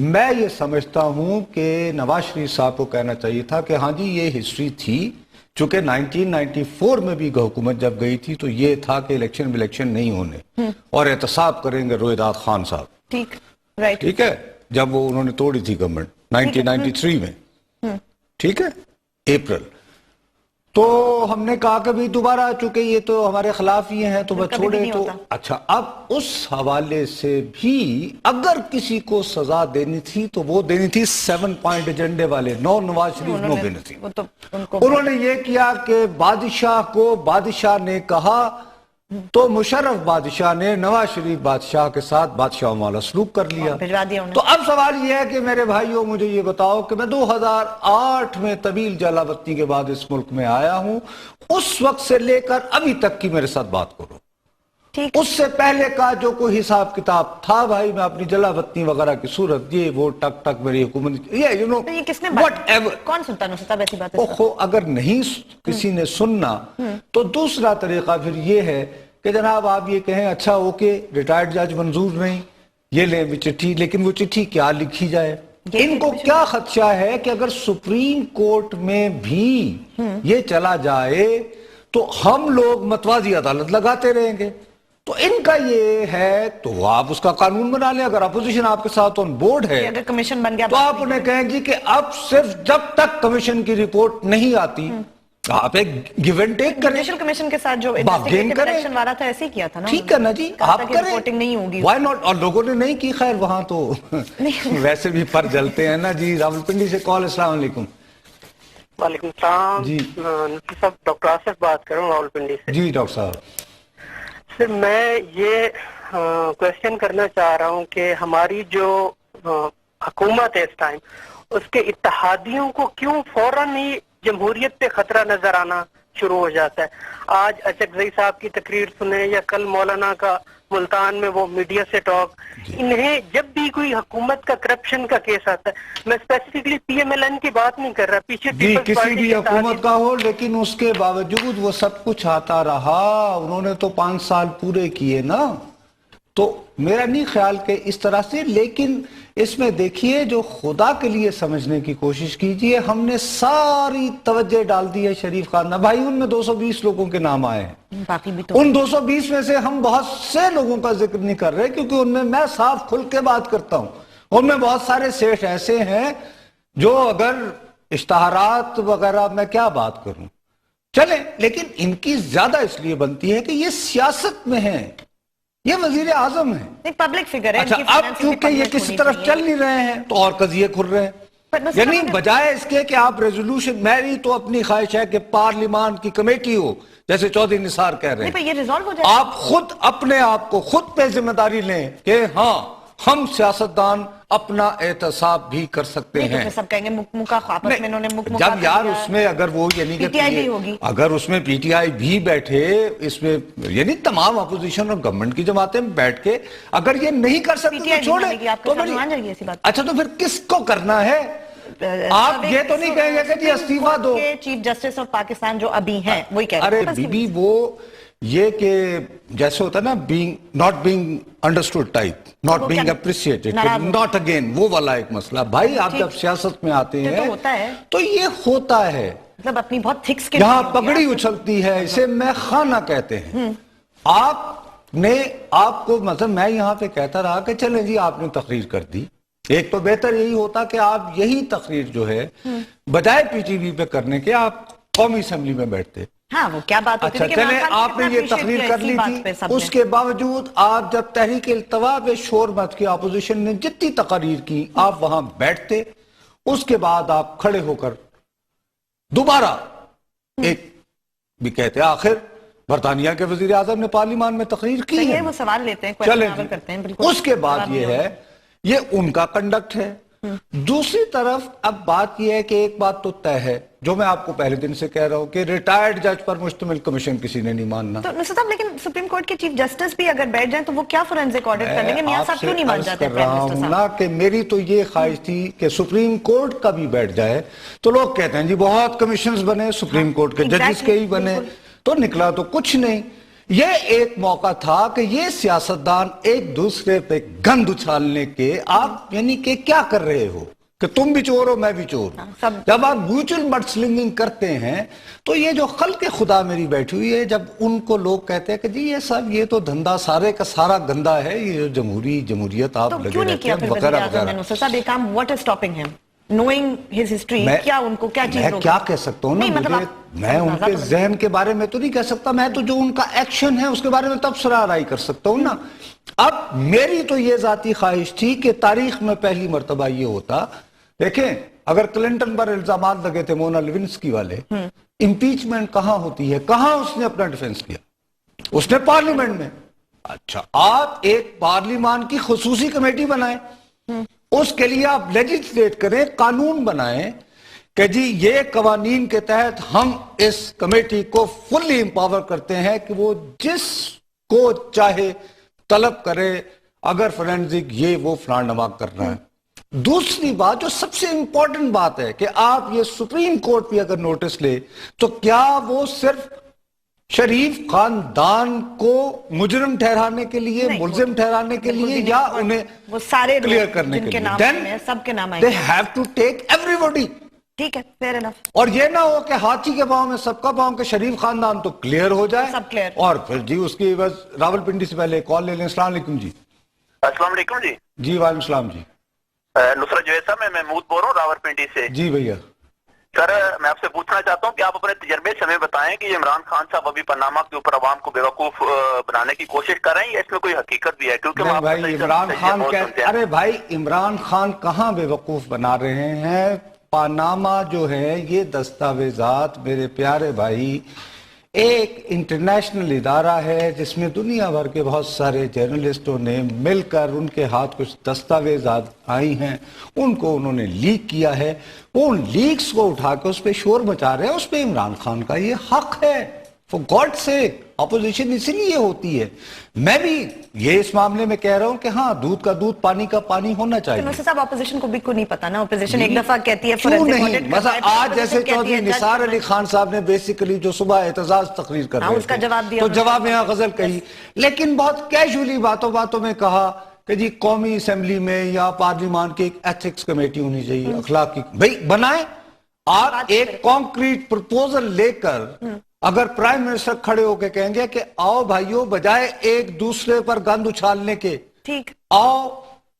Speaker 1: میں یہ سمجھتا ہوں کہ نواز شریف صاحب کو کہنا چاہیے تھا کہ ہاں جی یہ ہسٹری تھی، چونکہ 1994 میں بھی حکومت جب گئی تھی تو یہ تھا کہ الیکشن نہیں ہونے اور احتساب کریں گے رویداد خان صاحب، ٹھیک ہے، جب وہ انہوں نے توڑی تھی گورنمنٹ 1993 میں، ٹھیک ہے، اپریل. تو ہم نے کہا کہ بھی دوبارہ چونکہ یہ تو ہمارے خلاف ہی ہیں تو بس چھوڑے. تو اچھا اب اس حوالے سے بھی اگر کسی کو سزا دینی تھی تو وہ دینی تھی 7 پوائنٹ ایجنڈے والے، نو نواز شریف نو بینظیر. انہوں نے یہ کیا کہ بادشاہ کو بادشاہ نے کہا تو مشرف بادشاہ نے نواز شریف بادشاہ کے ساتھ بادشاہ والا سلوک کر لیا. تو اب سوال یہ ہے کہ میرے بھائیوں مجھے یہ بتاؤ کہ میں 2008 میں طویل جلاوطنی کے بعد اس ملک میں آیا ہوں، اس وقت سے لے کر ابھی تک کی میرے ساتھ بات کرو، اس سے پہلے کا جو کوئی حساب کتاب تھا بھائی میں اپنی جلاوطنی وغیرہ کی صورت یہ وہ ٹک ٹک میری حکومت
Speaker 2: یہ کس نے کون سنتا ہے ایسی بات؟
Speaker 1: اگر نہیں کسی نے سننا تو دوسرا طریقہ پھر یہ ہے کہ جناب آپ یہ کہیں اچھا اوکے ریٹائرڈ جج منظور نہیں، یہ لیں بھی چٹھی، لیکن وہ چٹھی کیا لکھی جائے؟ ان کو کیا خدشہ ہے کہ اگر سپریم کورٹ میں بھی یہ چلا جائے تو ہم لوگ متوازی عدالت لگاتے رہیں گے. تو ان کا یہ ہے تو آپ اس کا قانون بنا لیں. اگر اپوزیشن آپ کے ساتھ آن بورڈ ہے
Speaker 2: اگر کمیشن بن گیا
Speaker 1: تو آپ انہیں کہیں گی کہ اب صرف جب تک کمیشن کی رپورٹ نہیں آتی آپ ایک گیو اینڈ ٹیک کریں.
Speaker 2: کمیشن کے ساتھ جو انویسٹیگیشن والا تھا ایسے ہی کیا تھا نا،
Speaker 1: ٹھیک ہے نا جی، آپ کریں،
Speaker 2: رپورٹنگ نہیں ہوگی،
Speaker 1: وائی ناٹ. اور لوگوں نے نہیں کی، خیر وہاں تو ویسے بھی پر جلتے ہیں نا جی. راولپنڈی سے کال. السلام علیکم.
Speaker 5: وعلیکم السلام جی. صاحب ڈاکٹر آصف بات کر رہا ہوں راولپنڈی سے.
Speaker 1: جی ڈاکٹر صاحب.
Speaker 5: سر میں یہ کوشچن کرنا چاہ رہا ہوں کہ ہماری جو حکومت ہے اس ٹائم اس کے اتحادیوں کو کیوں فوراً ہی جمہوریت پہ خطرہ نظر آنا شروع ہو جاتا ہے؟ آج اچکزئی صاحب کی تقریر سنیں یا کل مولانا کا ملتان میں وہ میڈیا سے ٹاک، انہیں جب بھی کوئی حکومت کا کرپشن کا کیس آتا ہے، میں specifically P M L N کی بات نہیں کر رہا، پیچھے
Speaker 1: کسی بھی حکومت کا ہو، لیکن اس کے باوجود وہ سب کچھ آتا رہا. انہوں نے تو 5 سال پورے کیے نا. تو میرا نہیں خیال کہ اس طرح سے، لیکن اس میں دیکھیے جو خدا کے لیے سمجھنے کی کوشش کیجئے. ہم نے ساری توجہ ڈال دی ہے شریف خان. بھائی ان میں 220 لوگوں کے نام آئے ہیں،
Speaker 2: باقی بھی تو
Speaker 1: ان 220 میں سے ہم بہت سے لوگوں کا ذکر نہیں کر رہے کیونکہ ان میں صاف کھل کے بات کرتا ہوں. ان میں بہت سارے سیٹ ایسے ہیں جو اگر اشتہارات وغیرہ میں کیا بات کروں چلیں، لیکن ان کی زیادہ اس لیے بنتی ہے کہ یہ سیاست میں ہیں، یہ وزیر اعظم ہے،
Speaker 2: پبلک فگر ہے.
Speaker 1: اچھا اب چونکہ یہ کسی طرف چل نہیں رہے ہیں تو اور قضیے کھل رہے ہیں. یعنی بجائے اس کے کہ آپ ریزولوشن، میری تو اپنی خواہش ہے کہ پارلیمان کی کمیٹی ہو جیسے چودھری نثار کہہ رہے ہیں، آپ خود اپنے آپ کو خود پہ ذمہ داری لیں کہ ہاں ہم سیاستدان اپنا احتساب بھی کر سکتے ہیں.
Speaker 2: سب کہیں گے مکہ خواپس میں انہوں نے
Speaker 1: جب یار اس میں اگر وہ یعنی کہ اگر اس میں پی ٹی آئی بھی بیٹھے، اس میں یعنی تمام اپوزیشن اور گورنمنٹ کی جماعتیں بیٹھ کے اگر یہ نہیں کر سکتے تو چھوڑے. اچھا تو پھر کس کو کرنا ہے؟ آپ یہ تو نہیں کہیں گے کہ جی استعفیٰ دو.
Speaker 2: چیف جسٹس آف پاکستان جو ابھی ہیں وہی کہہ رہے ہیں.
Speaker 1: ارے بی بی وہ یہ کہ جیسے ہوتا ہے نا not being understood type, not being appreciated, not again وہ والا ایک مسئلہ. بھائی آپ جب سیاست میں آتے ہیں تو یہ ہوتا ہے،
Speaker 2: مطلب اپنی بہت تھک سکن
Speaker 1: یہاں پگڑی اچھلتی ہے، اسے میں خانہ کہتے ہیں. آپ نے آپ کو مطلب میں یہاں پہ کہتا رہا کہ چلیں جی آپ نے تقریر کر دی، ایک تو بہتر یہی ہوتا کہ آپ یہی تقریر جو ہے بجائے پی ٹی وی پہ کرنے کے آپ قومی اسمبلی میں بیٹھتے.
Speaker 2: ہاں وہ کیا بات ہوتی ہے کہ
Speaker 1: چلیں آپ نے یہ تقریر کر لی تھی، اس کے باوجود آپ جب تحریک التوا پہ شور مچ کے اپوزیشن نے جتنی تقاریر کی آپ وہاں بیٹھتے، اس کے بعد آپ کھڑے ہو کر دوبارہ ایک بھی کہتے آخر برطانیہ کے وزیر اعظم نے پارلیمان میں تقریر کی ہے،
Speaker 2: وہ سوال لیتے ہیں،
Speaker 1: چلیں اس کے بعد یہ ہے یہ ان کا کنڈکٹ ہے. دوسری طرف اب بات یہ ہے کہ ایک بات تو طے ہے جو میں آپ کو پہلے دن سے کہہ رہا ہوں کہ ریٹائرڈ جج پر مشتمل کمیشن کسی نے نہیں ماننا.
Speaker 2: تو نصر صاحب لیکن سپریم کورٹ کے چیف جسٹس بھی اگر بیٹھ جائیں تو وہ کیا فورنزک آڈٹ کر لیں گے؟ میاں صاحب کیوں نہیں مان جاتے پرائم منسٹر صاحب؟
Speaker 1: کہ میری تو یہ خواہش تھی کہ سپریم کورٹ کا بھی بیٹھ جائے. تو لوگ کہتے ہیں جی بہت کمیشنز بنے سپریم کورٹ کے ججز کے ہی بنے، تو نکلا تو کچھ نہیں. یہ ایک موقع تھا کہ یہ سیاستدان ایک دوسرے پہ گند اچھالنے کے آپ یعنی کہ کیا کر رہے ہو کہ تم بھی چور ہو میں بھی چور ہوں. جب آپ میوچل مڈ سلنگنگ کرتے ہیں تو یہ جو خلق خدا میری بیٹھی ہوئی ہے جب ان کو لوگ کہتے ہیں کہ جی یہ سب یہ تو دھندا سارے کا سارا گندا ہے, یہ جمہوریت آپ لگے رہتے ہیں وغیرہ وغیرہ.
Speaker 2: Knowing his history, کیا ان کو کیا چیز
Speaker 1: میں کیا کہہ سکتا ہوں نا, میں ان کے ذہن کے بارے میں تو نہیں کہہ سکتا, میں تو جو ان کا ایکشن ہے اس کے بارے میں تبصرہ رائی کر سکتا ہوں نا. اب میری تو یہ ذاتی خواہش تھی کہ تاریخ میں پہلی مرتبہ یہ ہوتا, دیکھیں اگر کلنٹن پر الزامات لگے تھے مونا لیونسکی والے, امپیچمنٹ کہاں ہوتی ہے, کہاں اس نے اپنا ڈیفنس کیا, اس نے پارلیمنٹ میں. اچھا آپ ایک پارلیمان کی خصوصی کمیٹی بنائیں, اس کے لیے آپ لیجسلیٹ کریں, قانون بنائیں کہ جی یہ قوانین کے تحت ہم اس کمیٹی کو فلی امپاور کرتے ہیں کہ وہ جس کو چاہے طلب کرے اگر فورینزک یہ وہ فلان نماک کرنا ہے. دوسری بات جو سب سے امپورٹنٹ بات ہے کہ آپ یہ سپریم کورٹ بھی اگر نوٹس لے تو کیا وہ صرف شریف خاندان کو مجرم ٹھہرانے کے لیے, ملزم ٹھہرانے کے لیے, یا انہیں
Speaker 2: وہ سارے
Speaker 1: کلیئر کرنے کے لیے, then
Speaker 2: سب کے نام
Speaker 1: they have to take everybody.
Speaker 2: ٹھیک ہے, fair enough.
Speaker 1: اور یہ نہ ہو کہ ہاتھی کے پاؤں میں سب کا پاؤں, کہ شریف خاندان تو کلیئر ہو جائے
Speaker 2: سب کلیئر,
Speaker 1: اور پھر جی اس کی بس راول پنڈی سے پہلے کال لے لیں. السلام علیکم جی.
Speaker 3: السلام علیکم جی.
Speaker 1: جی وعلیکم السلام جی.
Speaker 3: نصرت جوید صاحب, میں محمود بول رہا ہوں راول پنڈی سے.
Speaker 1: جی بھیا.
Speaker 3: سر میں آپ سے پوچھنا چاہتا ہوں کہ آپ اپنے تجربے سے ہمیں بتائیں کہ عمران خان صاحب ابھی پاناما کے اوپر عوام کو بیوقوف بنانے کی کوشش کر رہے ہیں یا اس میں کوئی حقیقت بھی ہے؟ کیونکہ
Speaker 1: بھائی عمران خان ارے بھائی عمران خان کہاں بیوقوف بنا رہے ہیں؟ پاناما جو ہے یہ دستاویزات میرے پیارے بھائی ایک انٹرنیشنل ادارہ ہے جس میں دنیا بھر کے بہت سارے جرنلسٹوں نے مل کر ان کے ہاتھ کچھ دستاویزات آئی ہیں, ان کو انہوں نے لیک کیا ہے, وہ ان لیکس کو اٹھا کے اس پہ شور مچا رہے ہیں. اس پہ عمران خان کا یہ حق ہے, فور گاڈ سیک. اپوزیشن اسی لیے ہوتی ہے. میں بھی یہ اس معاملے میں کہہ رہا ہوں کہ ہاں دودھ کا دودھ پانی کا پانی ہونا چاہیے.
Speaker 2: نصر صاحب اپوزیشن کو بھی کو نہیں پتا نا, اپوزیشن ایک دفعہ کہتی ہے
Speaker 1: کیوں نہیں, مثلا آج جیسے چودھری نثار علی خان صاحب نے بیسیکلی جو صبح اعتزاز تقریر کر رہے تھے تو جواب میں غزل کہی, لیکن بہت کیجولی باتوں میں کہا کہ جی قومی اسمبلی میں یا پارلیمان کی ایک ایتھکس کمیٹی ہونی چاہیے, اخلاقی. بھئی بنائیں, آپ ایک کانکریٹ پرپوزل لے کر اگر پرائم منسٹر کھڑے ہو کے کہیں گے کہ آؤ بھائیو بجائے ایک دوسرے پر گند اچھالنے کے,
Speaker 2: ٹھیک
Speaker 1: آؤ,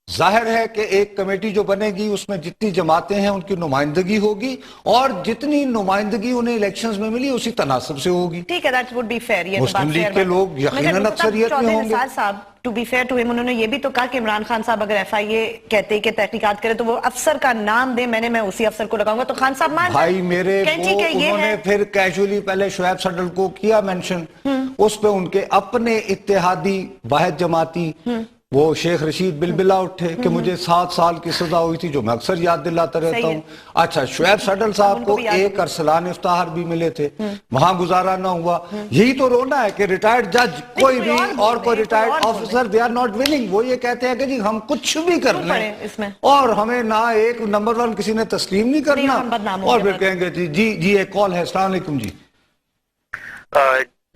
Speaker 1: ظاہر ہے کہ ایک کمیٹی جو بنے گی اس میں جتنی جماعتیں ہیں ان کی نمائندگی ہوگی اور جتنی نمائندگی انہیں الیکشنز میں ملی اسی تناسب سے ہوگی.
Speaker 2: ٹھیک ہے, that would be fair. یہ
Speaker 1: مسلم لیگ کے لوگ یقیناً اکثریت میں ہوں گے.
Speaker 2: صاحب to be fair to him انہوں نے یہ بھی تو کہا کہ عمران خان صاحب اگر ایف آئی اے کہتے کہ تحقیقات کرے تو وہ افسر کا نام دے, میں اسی افسر کو لگاؤں گا. تو خان صاحب مان
Speaker 1: بھائی میرے انہوں نے پھر کیجولی پہلے شعیب سڈل کو کیا مینشن, اس پہ ان کے اپنے اتحادی واحد جماعتی وہ شیخ رشید بلبلا اٹھے کہ مجھے 7 سال کی سزا ہوئی تھی جو میں اکثر یاد دلاتا رہتا ہوں. اچھا شعیب سڈل صاحب کو ایک ارسلان افتخار بھی ملے تھے, وہاں گزارا نہ ہوا. یہی تو رونا ہے کہ ریٹائرڈ جج کوئی بھی اور کوئی retired officer they are not willing, وہ یہ کہتے ہیں کہ جی ہم کچھ بھی کر لیں اور ہمیں نہ ایک نمبر 1 کسی نے تسلیم نہیں کرنا, اور پھر کہیں گے جی ایک کال ہے. السلام علیکم جی.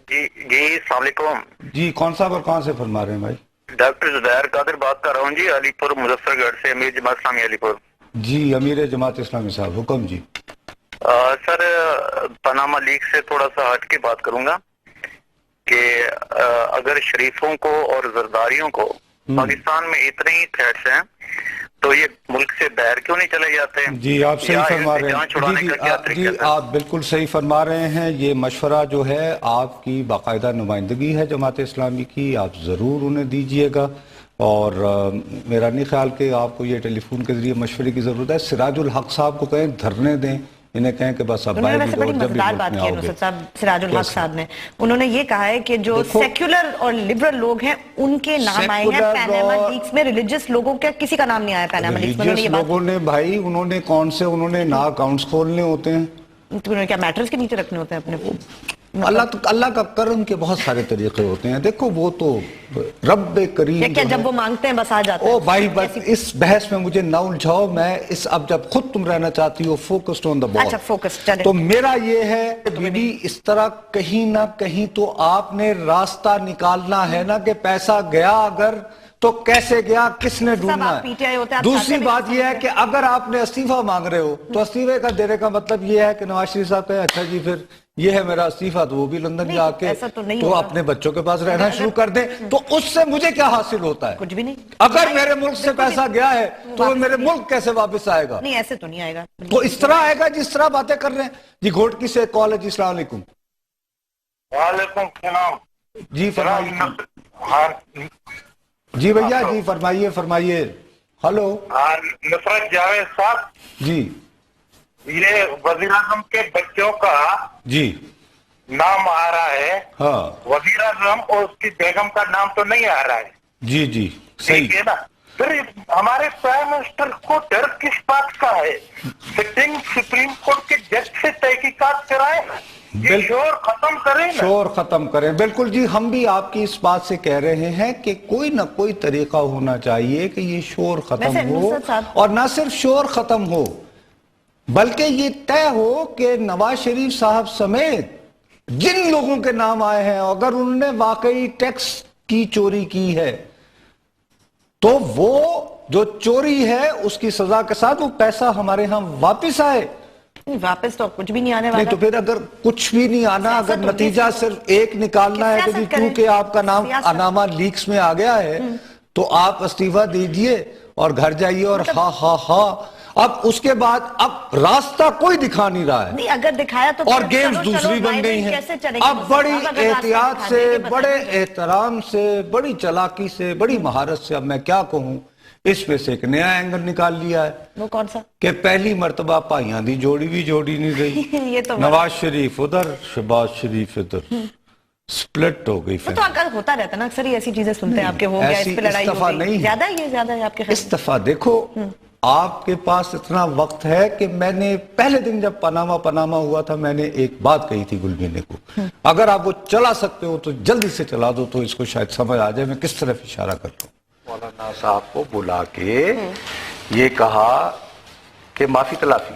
Speaker 3: جی السلام علیکم
Speaker 1: جی. کون صاحب اور کہاں سے فرما رہے ہیں بھائی؟
Speaker 3: ڈاکٹر زبیر قادر بات کر رہا ہوں جی, علی پور مظفر گڑھ سے, امیر جماعت اسلامی علی پور.
Speaker 1: جی امیر جماعت اسلامی صاحب, حکم جی.
Speaker 3: سر پاناما لیک سے تھوڑا سا ہٹ کے بات کروں گا کہ اگر شریفوں کو اور زرداریوں کو پاکستان میں اتنے ہی تھریٹس ہیں تو یہ ملک سے باہر کیوں نہیں چلے جاتے ہیں؟
Speaker 1: جی آپ صحیح فرما رہے ہیں. جی آپ بالکل صحیح فرما رہے ہیں. یہ مشورہ جو ہے آپ کی باقاعدہ نمائندگی ہے جماعت اسلامی کی, آپ ضرور انہیں دیجئے گا, اور میرا نہیں خیال کہ آپ کو یہ ٹیلی فون کے ذریعے مشورے کی ضرورت ہے. سراج الحق صاحب کو کہیں دھرنے دیں, انہیں کہیں کہ بس اب باہر بھی جب بھی
Speaker 2: بات کی ہے صاحب سراج الحق صاحب نے, انہوں نے یہ کہا ہے کہ جو سیکولر اور لبرل لوگ ہیں ان کے نام آئے ہیں پاناما لیکس میں, ریلیجس لوگوں کا کسی کا نام نہیں آیا پاناما لیکس میں.
Speaker 1: ریلیجس لوگوں نے بھائی انہوں نے کون سے, انہوں نے نا اکاؤنٹس کھولنے ہوتے ہیں,
Speaker 2: انہوں نے کیا میٹرز کے نیچے رکھنے ہوتے ہیں اپنے کو.
Speaker 1: اللہ کا کرم کے بہت سارے طریقے ہوتے ہیں. دیکھو وہ تو رب کریم
Speaker 2: کیا جب وہ مانگتے ہیں بس آ جاتے ہیں.
Speaker 1: او بھائی بس اس بحث میں مجھے نہ الجھاؤ. میں اب جب خود تم رہنا چاہتی ہو فوکسڈ آن دا بال.
Speaker 2: اچھا فوکس چلے.
Speaker 1: تو میرا یہ ہے بی بی اس طرح کہیں نہ کہیں تو آپ نے راستہ نکالنا ہے نا کہ پیسہ گیا اگر تو کیسے گیا, کس نے ڈھونڈنا ہے. دوسری بات یہ ہے کہ اگر آپ نے استعفیٰ مانگ رہے ہو تو استعفے کا دینے کا مطلب یہ ہے کہ نواز شریف صاحب کہے اچھا جی پھر یہ ہے میرا استعفیٰ, تو وہ بھی لندن جا کے تو اپنے بچوں کے پاس رہنا شروع کر دیں. تو اس سے مجھے کیا حاصل ہوتا ہے؟
Speaker 2: کچھ بھی نہیں.
Speaker 1: اگر میرے ملک سے پیسہ گیا ہے تو میرے ملک کیسے واپس آئے گا؟
Speaker 2: نہیں ایسے تو نہیں آئے گا.
Speaker 1: تو اس طرح آئے گا جس طرح باتیں کر رہے ہیں. جی گھوٹکی سے کال ہے. جی السلام علیکم.
Speaker 3: وعلیکم السلام.
Speaker 1: جی فرمائیے. جی بھیا جی فرمائیے. ہلو
Speaker 3: نصرت جاوید صاحب
Speaker 1: جی.
Speaker 3: یہ وزیر اعظم کے بچوں کا
Speaker 1: جی
Speaker 3: نام آ رہا ہے.
Speaker 1: ہاں
Speaker 3: وزیر اعظم اور اس کی بیگم کا نام تو نہیں آ رہا ہے.
Speaker 1: جی جی صحیح.
Speaker 3: ٹھیک ہے نا. پھر ہمارے پرائم منسٹر کو ڈر کس بات کا ہے؟ سٹنگ سپریم کورٹ کے جج سے تحقیقات کرائے, یہ شور ختم کریں.
Speaker 1: شور ختم کریں. بالکل جی, ہم بھی آپ کی اس بات سے کہہ رہے ہیں کہ کوئی نہ کوئی طریقہ ہونا چاہیے کہ یہ شور ختم ہو, اور نہ صرف شور ختم ہو بلکہ یہ طے ہو کہ نواز شریف صاحب سمیت جن لوگوں کے نام آئے ہیں اگر انہوں نے واقعی ٹیکس کی چوری کی ہے تو وہ جو چوری ہے اس کی سزا کے ساتھ وہ پیسہ ہمارے ہاں واپس آئے.
Speaker 2: واپس تو کچھ بھی نہیں آنے والا.
Speaker 1: نہیں تو پھر اگر کچھ بھی نہیں آنا, اگر نتیجہ صرف ایک نکالنا ہے کہ کیونکہ آپ کا نام انامہ لیکس میں آ گیا ہے تو آپ استعفیٰ دیجئے اور گھر جائیے اور ہاں اب اس کے بعد اب راستہ کوئی دکھا نہیں رہا ہے.
Speaker 2: نہیں اگر دکھایا تو
Speaker 1: اور گیمز دوسری بن گئی ہیں. اب بڑی احتیاط سے, بڑے احترام سے, بڑی چلاکی سے, بڑی مہارت سے, اب میں کیا کہوں, اس میں سے ایک نیا اینگل نکال لیا ہے.
Speaker 2: وہ کون سا؟
Speaker 1: کہ پہلی مرتبہ پائیاں دی جوڑی بھی جوڑی نہیں رہی. نواز شریف ادھر, شہباز شریف ادھر, سپلٹ ہو گئی.
Speaker 2: تو اگر ہوتا رہتا نا اکثر ہی ایسی چیزیں سنتے ہیں آپ کے, ہو گیا اس پہ لڑائی ہو گئی. زیادہ ہے آپ کے خیال؟
Speaker 1: اس دفعہ دیکھو آپ کے پاس اتنا وقت ہے کہ میں نے پہلے دن جب پاناما ہوا تھا میں نے ایک بات کہی تھی گلبینے کو, اگر آپ وہ چلا سکتے ہو تو جلدی سے چلا دو تو اس کو شاید سمجھ آ جائے میں کس طرف اشارہ کر رہا ہوں. مولانا صاحب کو بلا کے یہ کہا کہ معافی تلافی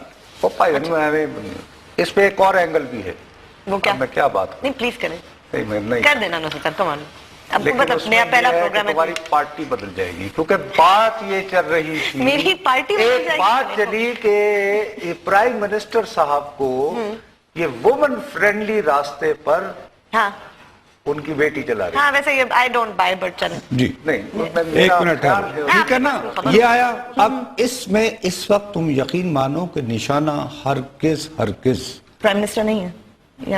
Speaker 1: اس پہ ایک اور اینگل بھی ہے.
Speaker 2: وہ کیا؟
Speaker 1: میں کیا بات کروں؟
Speaker 2: نہیں پلیز کریں,
Speaker 1: نہیں
Speaker 2: کر دینا نا سر کمان.
Speaker 1: لیکن اس میں
Speaker 2: پہلا پروگرام ہے
Speaker 1: تمہاری پارٹی بدل جائے گی کیونکہ بات یہ چل رہی تھی,
Speaker 2: میری پارٹی
Speaker 1: ایک بات چلی کہ پرائم منسٹر صاحب کو یہ وومن فرینڈلی راستے پر ان کی بیٹی چلا رہی.
Speaker 2: ہاں ویسے یہ I don't buy but چلیں.
Speaker 1: جی نہیں ایک منٹ ہے, ٹھیک ہے نا, یہ آیا. اب اس میں اس وقت تم یقین مانو کہ نشانہ ہرگز
Speaker 2: پرائم منسٹر نہیں ہے,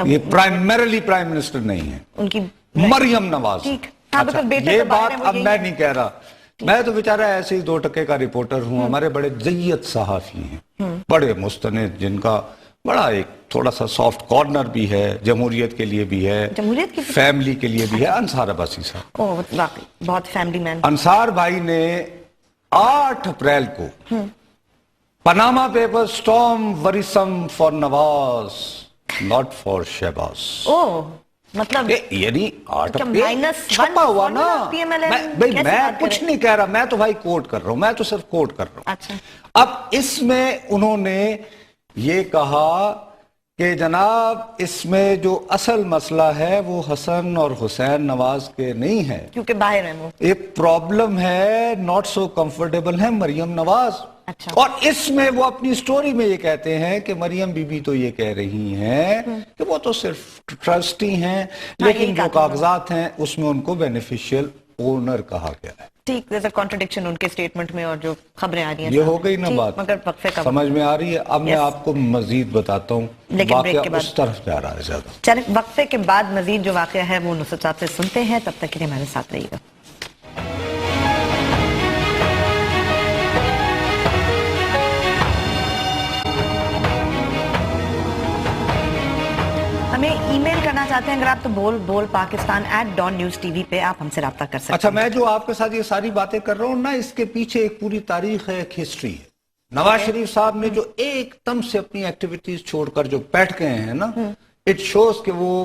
Speaker 1: یہ پرائمریلی پرائم منسٹر نہیں ہے, ان کی مریم نواز. یہ بات اب میں نہیں کہہ رہا, میں تو بیچارہ ایسے ہی 2 ٹکے کا رپورٹر ہوں. ہمارے بڑے جیت صحافی ہیں, بڑے مستند, جن کا بڑا ایک تھوڑا سا سافٹ کارنر بھی ہے, جمہوریت کے لیے بھی ہے, فیملی کے لیے بھی ہے. انصار عباسی صاحب
Speaker 2: بہت فیملی مین.
Speaker 1: انصار بھائی نے 8 اپریل کو پاناما پیپر سٹارم ورسم for Nawaz not for Shehbaz.
Speaker 2: مطلب
Speaker 1: یعنی 8 اپریل چھپا ہوا نا. بھئی میں کچھ نہیں کہہ رہا, میں تو بھائی کوٹ کر رہا ہوں, میں تو صرف کوٹ کر رہا ہوں. اب اس میں انہوں نے یہ کہا کہ جناب اس میں جو اصل مسئلہ ہے وہ حسن اور حسین نواز کے نہیں ہے,
Speaker 2: کیونکہ باہر ہیں وہ. ایک
Speaker 1: پرابلم ہے, ناٹ سو کمفرٹیبل ہے مریم نواز. اور اس میں وہ اپنی سٹوری میں یہ کہتے ہیں کہ مریم بی بی تو یہ کہہ رہی ہیں کہ وہ تو صرف ٹرسٹی ہیں, لیکن جو کاغذات ہیں اس میں ان کو بینیفیشل اونر کہا گیا ہے.
Speaker 2: ٹھیک, there's a contradiction ان کے سٹیٹمنٹ میں اور جو خبریں آ رہی ہیں.
Speaker 1: یہ ہو گئی نا بات, سمجھ میں آ رہی ہے. اب میں آپ کو مزید بتاتا ہوں, واقعہ اس طرف جا رہا ہے زیادہ.
Speaker 2: چلیں وقفے کے بعد مزید جو واقعہ ہے وہ نصرت صاحب سے سنتے ہیں, تب تک کے لیے ہمارے ساتھ رہیے گا. ہمیں ای میل کرنا چاہتے ہیں اگر آپ تو بول pakistan@dawn-news-tv پہ آپ ہم سے رابطہ کر سکتے ہیں.
Speaker 1: اچھا, میں جو آپ کے ساتھ یہ ساری باتیں کر رہا ہوں نا, اس کے پیچھے ایک پوری تاریخ ہے, ایک ہسٹری ہے. نواز شریف صاحب نے جو ایک دم سے اپنی ایکٹیویٹیز چھوڑ کر جو بیٹھ گئے ہیں نا, اٹ شوز کہ وہ